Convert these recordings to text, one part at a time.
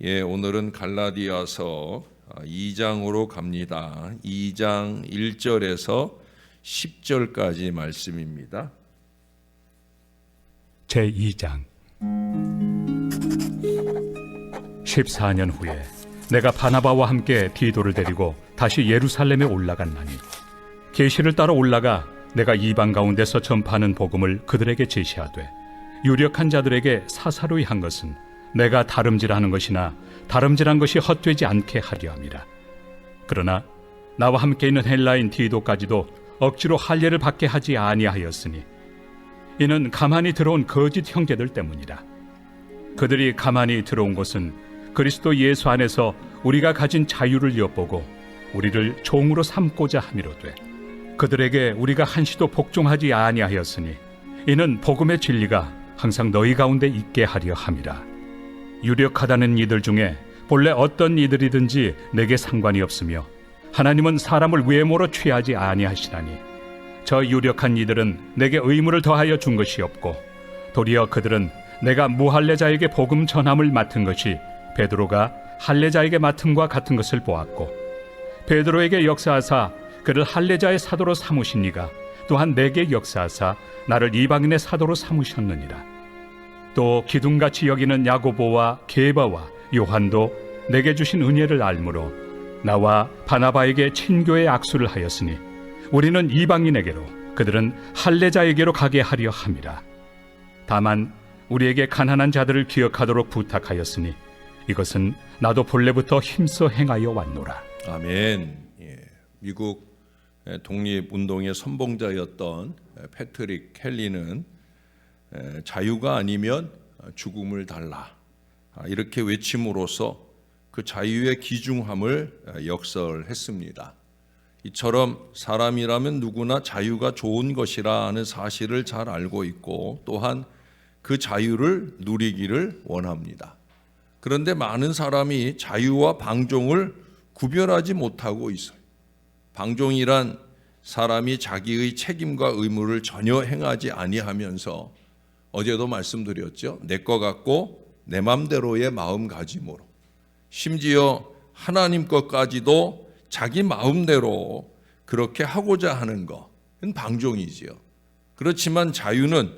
오늘은 갈라디아서 2장으로 갑니다. 2장 1절에서 10절까지 말씀입니다. 제2장 14년 후에 내가 바나바와 함께 디도를 데리고 다시 예루살렘에 올라갔나니 계시를 따라 올라가 내가 이방 가운데서 전파하는 복음을 그들에게 제시하되 유력한 자들에게 사사로이 한 것은 내가 다름질하는 것이나 다름질한 것이 헛되지 않게 하려 함이라. 그러나 나와 함께 있는 헬라인 디도까지도 억지로 할례를 받게 하지 아니하였으니 이는 가만히 들어온 거짓 형제들 때문이라. 그들이 가만히 들어온 것은 그리스도 예수 안에서 우리가 가진 자유를 엿보고 우리를 종으로 삼고자 함이로되 그들에게 우리가 한시도 복종하지 아니하였으니 이는 복음의 진리가 항상 너희 가운데 있게 하려 함이라. 유력하다는 이들 중에 본래 어떤 이들이든지 내게 상관이 없으며 하나님은 사람을 외모로 취하지 아니하시나니 저 유력한 이들은 내게 의무를 더하여 준 것이 없고 도리어 그들은 내가 무할례자에게 복음 전함을 맡은 것이 베드로가 할례자에게 맡음과 같은 것을 보았고 베드로에게 역사하사 그를 할례자의 사도로 삼으신 이가 또한 내게 역사하사 나를 이방인의 사도로 삼으셨느니라. 또 기둥같이 여기는 야고보와 게바와 요한도 내게 주신 은혜를 알므로 나와 바나바에게 친교의 악수를 하였으니 우리는 이방인에게로 그들은 할례자에게로 가게 하려 함이라. 다만 우리에게 가난한 자들을 기억하도록 부탁하였으니 이것은 나도 본래부터 힘써 행하여 왔노라. 아멘. 미국 독립운동의 선봉자였던 패트릭 켈리는 자유가 아니면 죽음을 달라 이렇게 외침으로써 그 자유의 귀중함을 역설했습니다. 이처럼 사람이라면 누구나 자유가 좋은 것이라 하는 사실을 잘 알고 있고 또한 그 자유를 누리기를 원합니다. 그런데 많은 사람이 자유와 방종을 구별하지 못하고 있어요. 방종이란 사람이 자기의 책임과 의무를 전혀 행하지 아니하면서 어제도 말씀드렸죠. 내 것 같고 내 맘대로의 마음가짐으로 심지어 하나님 것까지도 자기 마음대로 그렇게 하고자 하는 것은 방종이지요. 그렇지만 자유는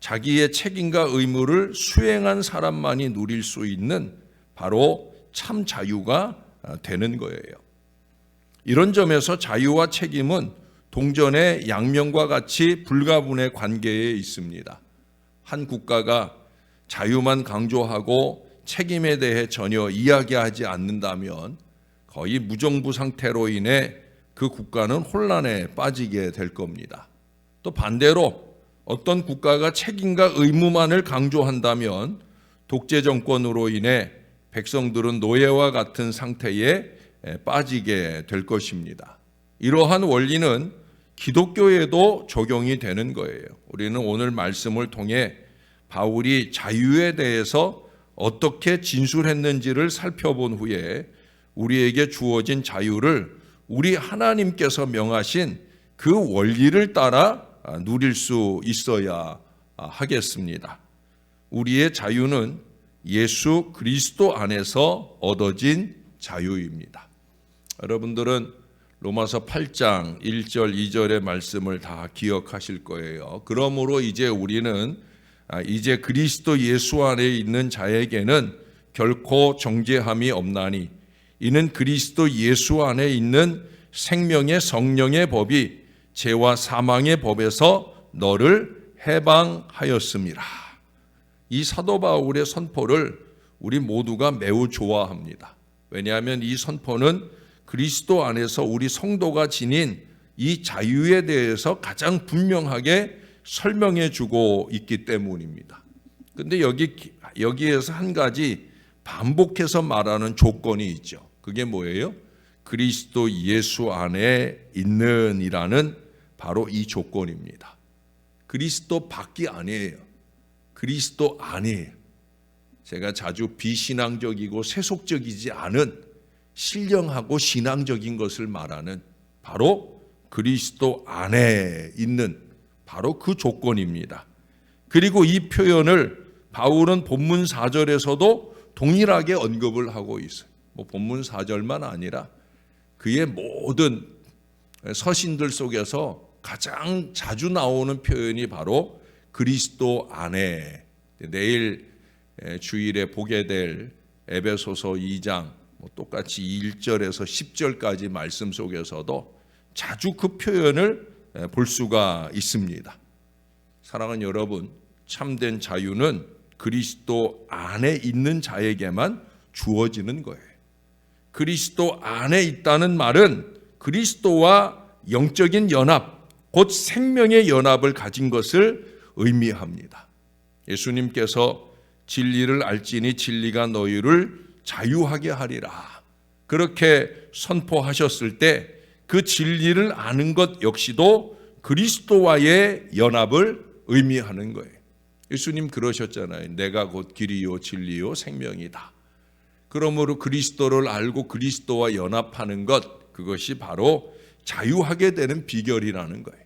자기의 책임과 의무를 수행한 사람만이 누릴 수 있는 바로 참 자유가 되는 거예요. 이런 점에서 자유와 책임은 동전의 양면과 같이 불가분의 관계에 있습니다. 한 국가가 자유만 강조하고 책임에 대해 전혀 이야기하지 않는다면 거의 무정부 상태로 인해 그 국가는 혼란에 빠지게 될 겁니다. 또 반대로 어떤 국가가 책임과 의무만을 강조한다면 독재 정권으로 인해 백성들은 노예와 같은 상태에 빠지게 될 것입니다. 이러한 원리는 기독교에도 적용이 되는 거예요. 우리는 오늘 말씀을 통해 바울이 자유에 대해서 어떻게 진술했는지를 살펴본 후에 우리에게 주어진 자유를 우리 하나님께서 명하신 그 원리를 따라 누릴 수 있어야 하겠습니다. 우리의 자유는 예수 그리스도 안에서 얻어진 자유입니다. 여러분들은 로마서 8장 1절 2절의 말씀을 다 기억하실 거예요. 그러므로 이제 우리는 이제 그리스도 예수 안에 있는 자에게는 결코 정죄함이 없나니 이는 그리스도 예수 안에 있는 생명의 성령의 법이 죄와 사망의 법에서 너를 해방하였음이라. 이 사도 바울의 선포를 우리 모두가 매우 좋아합니다. 왜냐하면 이 선포는 그리스도 안에서 우리 성도가 지닌 이 자유에 대해서 가장 분명하게 설명해 주고 있기 때문입니다. 그런데 여기에서 한 가지 반복해서 말하는 조건이 있죠. 그게 뭐예요? 그리스도 예수 안에 있는 이라는 바로 이 조건입니다. 그리스도 밖이 아니에요. 그리스도 안이에요. 제가 자주 비신앙적이고 세속적이지 않은 신령하고 신앙적인 것을 말하는 바로 그리스도 안에 있는 바로 그 조건입니다. 그리고 이 표현을 바울은 본문 4절에서도 동일하게 언급을 하고 있어요. 뭐 본문 4절만 아니라 그의 모든 서신들 속에서 가장 자주 나오는 표현이 바로 그리스도 안에, 내일 주일에 보게 될 에베소서 2장 똑같이 1절에서 10절까지 말씀 속에서도 자주 그 표현을 볼 수가 있습니다. 사랑하는 여러분, 참된 자유는 그리스도 안에 있는 자에게만 주어지는 거예요. 그리스도 안에 있다는 말은 그리스도와 영적인 연합, 곧 생명의 연합을 가진 것을 의미합니다. 예수님께서 진리를 알지니 진리가 너희를 자유하게 하리라, 그렇게 선포하셨을 때 그 진리를 아는 것 역시도 그리스도와의 연합을 의미하는 거예요. 예수님 그러셨잖아요. 내가 곧 길이요 진리요 생명이다. 그러므로 그리스도를 알고 그리스도와 연합하는 것, 그것이 바로 자유하게 되는 비결이라는 거예요.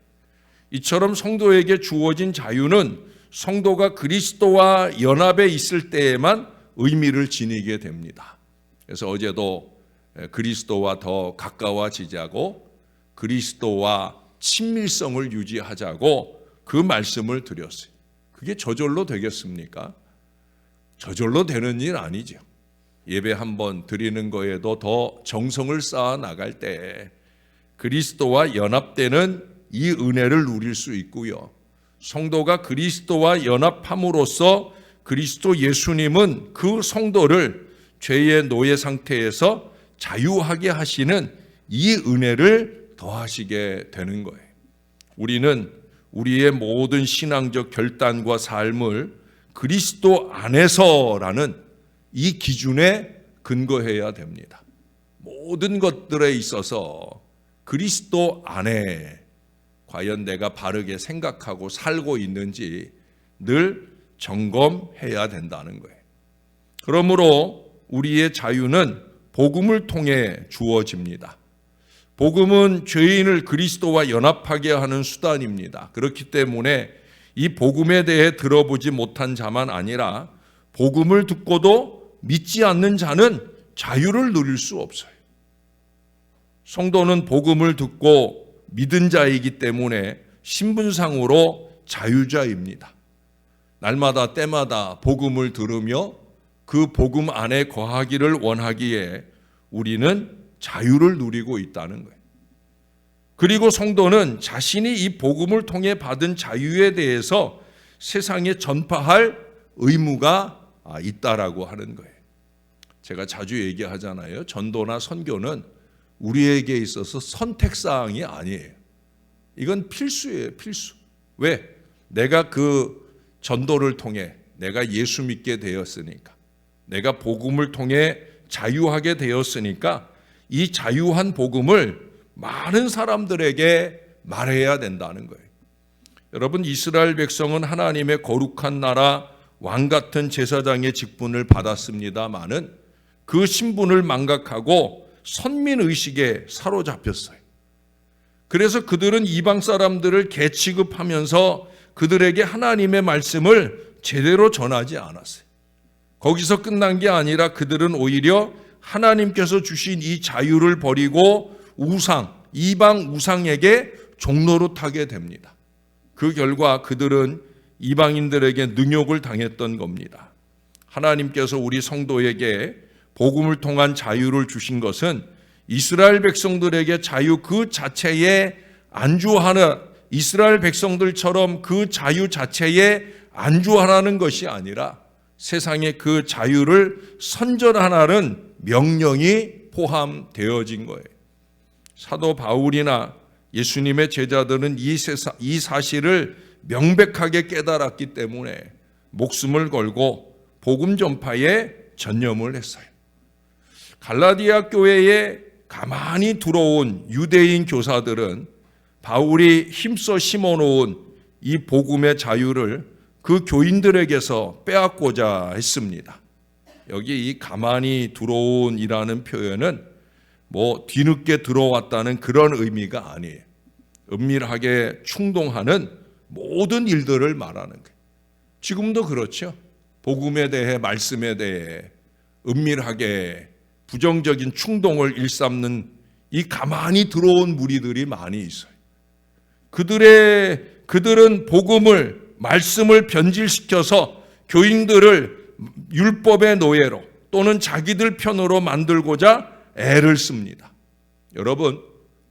이처럼 성도에게 주어진 자유는 성도가 그리스도와 연합에 있을 때에만 의미를 지니게 됩니다. 그래서 어제도 그리스도와 더 가까워지자고, 그리스도와 친밀성을 유지하자고 그 말씀을 드렸어요. 그게 저절로 되겠습니까? 저절로 되는 일 아니죠. 예배 한번 드리는 거에도 더 정성을 쌓아 나갈 때 그리스도와 연합되는 이 은혜를 누릴 수 있고요. 성도가 그리스도와 연합함으로써 그리스도 예수님은 그 성도를 죄의 노예 상태에서 자유하게 하시는 이 은혜를 더하시게 되는 거예요. 우리는 우리의 모든 신앙적 결단과 삶을 그리스도 안에서라는 이 기준에 근거해야 됩니다. 모든 것들에 있어서 그리스도 안에 과연 내가 바르게 생각하고 살고 있는지 늘 점검해야 된다는 거예요. 그러므로 우리의 자유는 복음을 통해 주어집니다. 복음은 죄인을 그리스도와 연합하게 하는 수단입니다. 그렇기 때문에 이 복음에 대해 들어보지 못한 자만 아니라 복음을 듣고도 믿지 않는 자는 자유를 누릴 수 없어요. 성도는 복음을 듣고 믿은 자이기 때문에 신분상으로 자유자입니다. 날마다 때마다 복음을 들으며 그 복음 안에 거하기를 원하기에 우리는 자유를 누리고 있다는 거예요. 그리고 성도는 자신이 이 복음을 통해 받은 자유에 대해서 세상에 전파할 의무가 있다라고 하는 거예요. 제가 자주 얘기하잖아요. 전도나 선교는 우리에게 있어서 선택사항이 아니에요. 이건 필수예요, 필수. 왜? 내가 그 전도를 통해 내가 예수 믿게 되었으니까, 내가 복음을 통해 자유하게 되었으니까 이 자유한 복음을 많은 사람들에게 말해야 된다는 거예요. 여러분, 이스라엘 백성은 하나님의 거룩한 나라 왕 같은 제사장의 직분을 받았습니다마는 그 신분을 망각하고 선민의식에 사로잡혔어요. 그래서 그들은 이방 사람들을 개 취급하면서 그들에게 하나님의 말씀을 제대로 전하지 않았어요. 거기서 끝난 게 아니라 그들은 오히려 하나님께서 주신 이 자유를 버리고 이방 우상에게 종노릇하게 됩니다. 그 결과 그들은 이방인들에게 능욕을 당했던 겁니다. 하나님께서 우리 성도에게 복음을 통한 자유를 주신 것은 이스라엘 백성들에게 자유 그 자체에 안주하는, 이스라엘 백성들처럼 그 자유 자체에 안주하라는 것이 아니라 세상에 그 자유를 선전하라는 명령이 포함되어진 거예요. 사도 바울이나 예수님의 제자들은 이 사실을 명백하게 깨달았기 때문에 목숨을 걸고 복음 전파에 전념을 했어요. 갈라디아 교회에 가만히 들어온 유대인 교사들은 바울이 힘써 심어놓은 이 복음의 자유를 그 교인들에게서 빼앗고자 했습니다. 여기 이 가만히 들어온이라는 표현은 뒤늦게 들어왔다는 그런 의미가 아니에요. 은밀하게 충동하는 모든 일들을 말하는 거예요. 지금도 그렇죠. 복음에 대해, 말씀에 대해 은밀하게 부정적인 충동을 일삼는 이 가만히 들어온 무리들이 많이 있어요. 그들은 복음을, 말씀을 변질시켜서 교인들을 율법의 노예로 또는 자기들 편으로 만들고자 애를 씁니다. 여러분,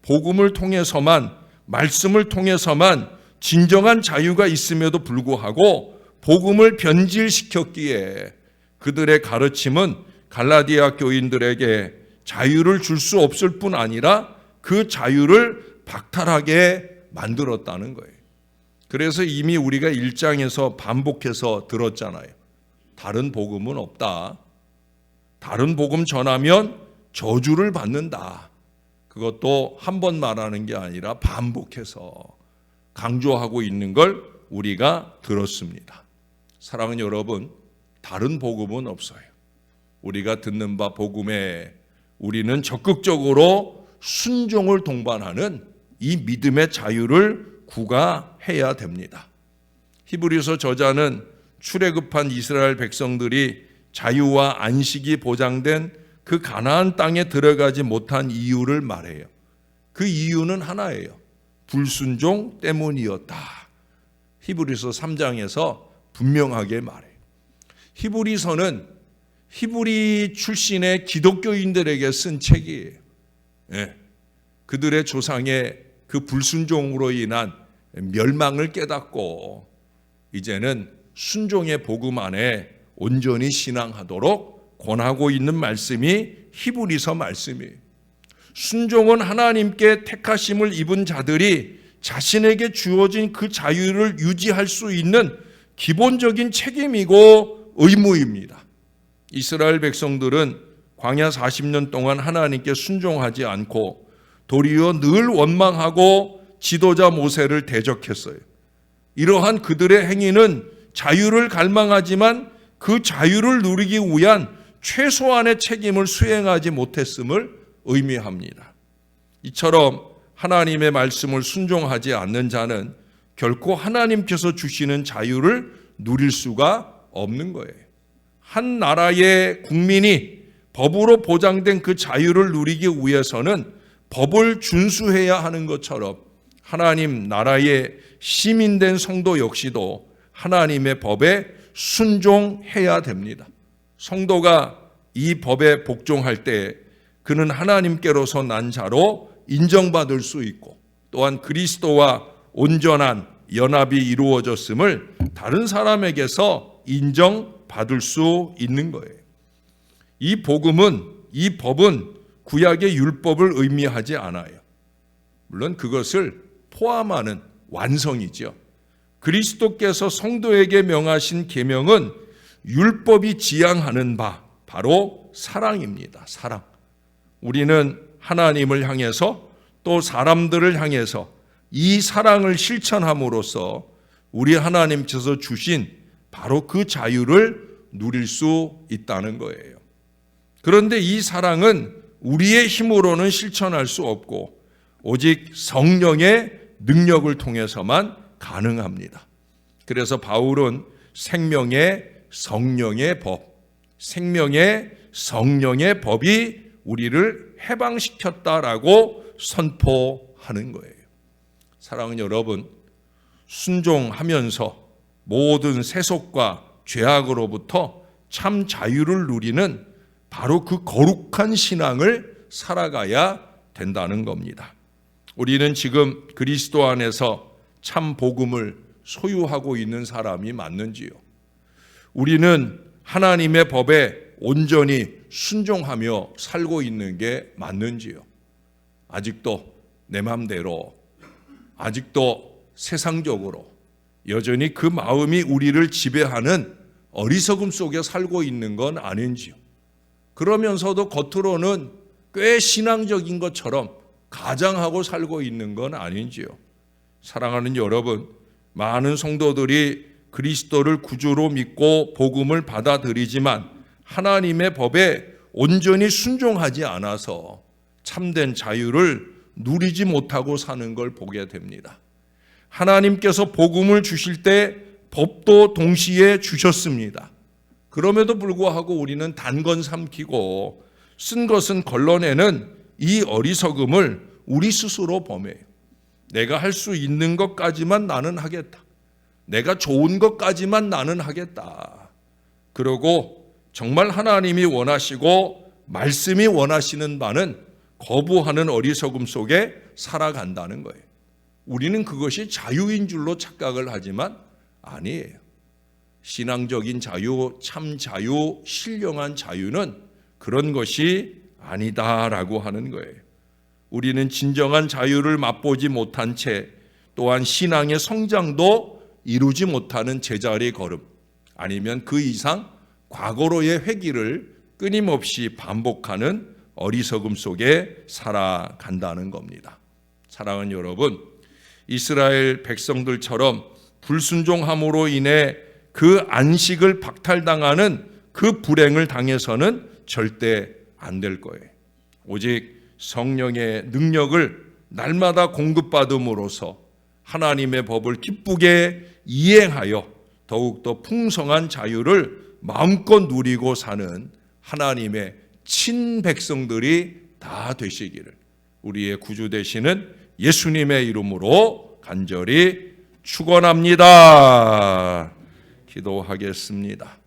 복음을 통해서만, 말씀을 통해서만 진정한 자유가 있음에도 불구하고 복음을 변질시켰기에 그들의 가르침은 갈라디아 교인들에게 자유를 줄 수 없을 뿐 아니라 그 자유를 박탈하게 만들었다는 거예요. 그래서 이미 우리가 1장에서 반복해서 들었잖아요. 다른 복음은 없다. 다른 복음 전하면 저주를 받는다. 그것도 한 번 말하는 게 아니라 반복해서 강조하고 있는 걸 우리가 들었습니다. 사랑하는 여러분, 다른 복음은 없어요. 우리가 듣는 바 복음에 우리는 적극적으로 순종을 동반하는 이 믿음의 자유를 구가해야 됩니다. 히브리서 저자는 출애굽한 이스라엘 백성들이 자유와 안식이 보장된 그 가나안 땅에 들어가지 못한 이유를 말해요. 그 이유는 하나예요. 불순종 때문이었다. 히브리서 3장에서 분명하게 말해요. 히브리서는 히브리 출신의 기독교인들에게 쓴 책이에요. 예. 그들의 조상의 그 불순종으로 인한 멸망을 깨닫고 이제는 순종의 복음 안에 온전히 신앙하도록 권하고 있는 말씀이 히브리서 말씀이에요. 순종은 하나님께 택하심을 입은 자들이 자신에게 주어진 그 자유를 유지할 수 있는 기본적인 책임이고 의무입니다. 이스라엘 백성들은 광야 40년 동안 하나님께 순종하지 않고 도리어 늘 원망하고 지도자 모세를 대적했어요. 이러한 그들의 행위는 자유를 갈망하지만 그 자유를 누리기 위한 최소한의 책임을 수행하지 못했음을 의미합니다. 이처럼 하나님의 말씀을 순종하지 않는 자는 결코 하나님께서 주시는 자유를 누릴 수가 없는 거예요. 한 나라의 국민이 법으로 보장된 그 자유를 누리기 위해서는 법을 준수해야 하는 것처럼 하나님 나라의 시민된 성도 역시도 하나님의 법에 순종해야 됩니다. 성도가 이 법에 복종할 때 그는 하나님께로서 난 자로 인정받을 수 있고 또한 그리스도와 온전한 연합이 이루어졌음을 다른 사람에게서 인정받을 수 있는 거예요. 이 법은 구약의 율법을 의미하지 않아요. 물론 그것을 포함하는 완성이죠. 그리스도께서 성도에게 명하신 계명은 율법이 지향하는 바 바로 사랑입니다. 사랑. 우리는 하나님을 향해서 또 사람들을 향해서 이 사랑을 실천함으로써 우리 하나님께서 주신 바로 그 자유를 누릴 수 있다는 거예요. 그런데 이 사랑은 우리의 힘으로는 실천할 수 없고 오직 성령의 능력을 통해서만 가능합니다. 그래서 바울은 생명의 성령의 법, 생명의 성령의 법이 우리를 해방시켰다라고 선포하는 거예요. 사랑하는 여러분, 순종하면서 모든 세속과 죄악으로부터 참 자유를 누리는 바로 그 거룩한 신앙을 살아가야 된다는 겁니다. 우리는 지금 그리스도 안에서 참 복음을 소유하고 있는 사람이 맞는지요? 우리는 하나님의 법에 온전히 순종하며 살고 있는 게 맞는지요? 아직도 내 맘대로, 아직도 세상적으로 여전히 그 마음이 우리를 지배하는 어리석음 속에 살고 있는 건 아닌지요? 그러면서도 겉으로는 꽤 신앙적인 것처럼 가장하고 살고 있는 건 아닌지요? 사랑하는 여러분, 많은 성도들이 그리스도를 구주로 믿고 복음을 받아들이지만 하나님의 법에 온전히 순종하지 않아서 참된 자유를 누리지 못하고 사는 걸 보게 됩니다. 하나님께서 복음을 주실 때 법도 동시에 주셨습니다. 그럼에도 불구하고 우리는 단 건 삼키고 쓴 것은 걸러내는 이 어리석음을 우리 스스로 범해요. 내가 할 수 있는 것까지만 나는 하겠다. 내가 좋은 것까지만 나는 하겠다. 그러고 정말 하나님이 원하시고 말씀이 원하시는 바는 거부하는 어리석음 속에 살아간다는 거예요. 우리는 그것이 자유인 줄로 착각을 하지만 아니에요. 신앙적인 자유, 참 자유, 신령한 자유는 그런 것이 아니다라고 하는 거예요. 우리는 진정한 자유를 맛보지 못한 채 또한 신앙의 성장도 이루지 못하는 제자리 걸음, 아니면 그 이상 과거로의 회귀를 끊임없이 반복하는 어리석음 속에 살아간다는 겁니다. 사랑하는 여러분, 이스라엘 백성들처럼 불순종함으로 인해 그 안식을 박탈당하는 그 불행을 당해서는 절대 안 될 거예요. 오직 성령의 능력을 날마다 공급받음으로써 하나님의 법을 기쁘게 이행하여 더욱더 풍성한 자유를 마음껏 누리고 사는 하나님의 친백성들이 다 되시기를 우리의 구주 되시는 예수님의 이름으로 간절히 축원합니다. 기도하겠습니다.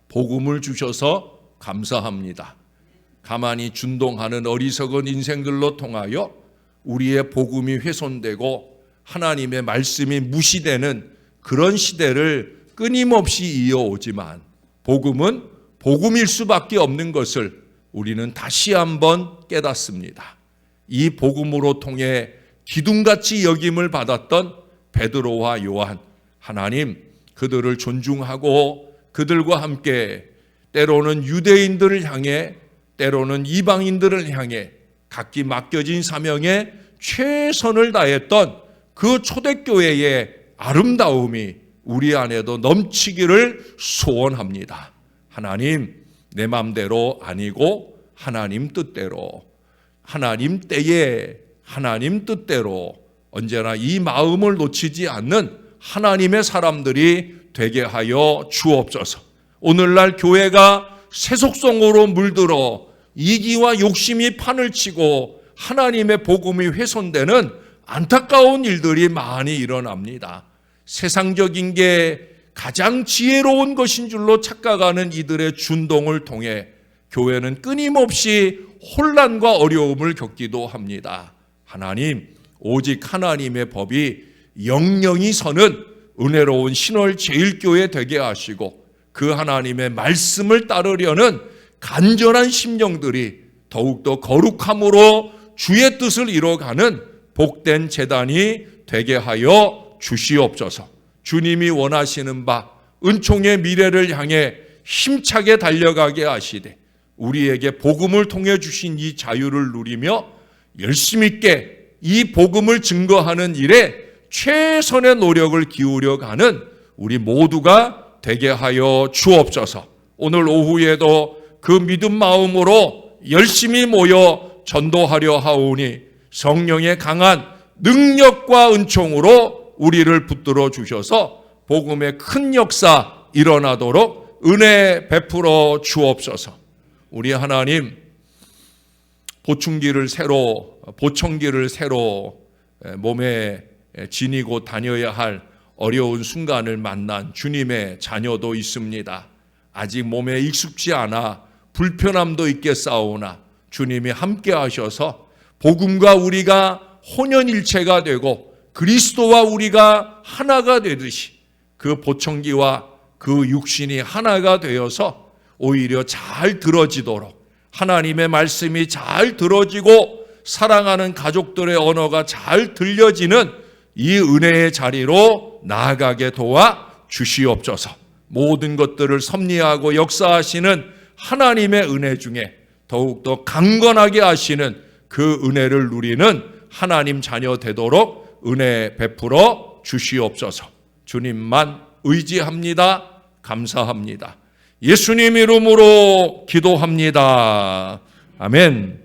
복음을 주셔서 감사합니다. 가만히 준동하는 어리석은 인생들로 통하여 우리의 복음이 훼손되고 하나님의 말씀이 무시되는 그런 시대를 끊임없이 이어오지만 복음은 복음일 수밖에 없는 것을 우리는 다시 한번 깨닫습니다. 이 복음으로 통해 기둥같이 여김을 받았던 베드로와 요한, 하나님 그들을 존중하고 그들과 함께 때로는 유대인들을 향해 때로는 이방인들을 향해 각기 맡겨진 사명에 최선을 다했던 그 초대교회의 아름다움이 우리 안에도 넘치기를 소원합니다. 하나님, 내 맘대로 아니고 하나님 뜻대로, 하나님 때에 하나님 뜻대로 언제나 이 마음을 놓치지 않는 하나님의 사람들이 되게 하여 주옵소서. 오늘날 교회가 세속성으로 물들어 이기와 욕심이 판을 치고 하나님의 복음이 훼손되는 안타까운 일들이 많이 일어납니다. 세상적인 게 가장 지혜로운 것인 줄로 착각하는 이들의 준동을 통해 교회는 끊임없이 혼란과 어려움을 겪기도 합니다. 하나님, 오직 하나님의 법이 영영이 서는 은혜로운 신월 제일교회 되게 하시고 그 하나님의 말씀을 따르려는 간절한 심령들이 더욱더 거룩함으로 주의 뜻을 이뤄가는 복된 제단이 되게 하여 주시옵소서. 주님이 원하시는 바 은총의 미래를 향해 힘차게 달려가게 하시되 우리에게 복음을 통해 주신 이 자유를 누리며 열심 있게 이 복음을 증거하는 일에 최선의 노력을 기울여 가는 우리 모두가 되게 하여 주옵소서. 오늘 오후에도 그 믿음 마음으로 열심히 모여 전도하려 하오니 성령의 강한 능력과 은총으로 우리를 붙들어 주셔서 복음의 큰 역사 일어나도록 은혜 베풀어 주옵소서. 우리 하나님, 보충기를 새로 몸에 지니고 다녀야 할 어려운 순간을 만난 주님의 자녀도 있습니다. 아직 몸에 익숙지 않아 불편함도 있겠사오나 주님이 함께 하셔서 복음과 우리가 혼연일체가 되고 그리스도와 우리가 하나가 되듯이 그 보청기와 그 육신이 하나가 되어서 오히려 잘 들어지도록 하나님의 말씀이 잘 들어지고 사랑하는 가족들의 언어가 잘 들려지는 이 은혜의 자리로 나아가게 도와 주시옵소서. 모든 것들을 섭리하고 역사하시는 하나님의 은혜 중에 더욱더 강건하게 하시는 그 은혜를 누리는 하나님 자녀 되도록 은혜 베풀어 주시옵소서. 주님만 의지합니다. 감사합니다. 예수님 이름으로 기도합니다. 아멘.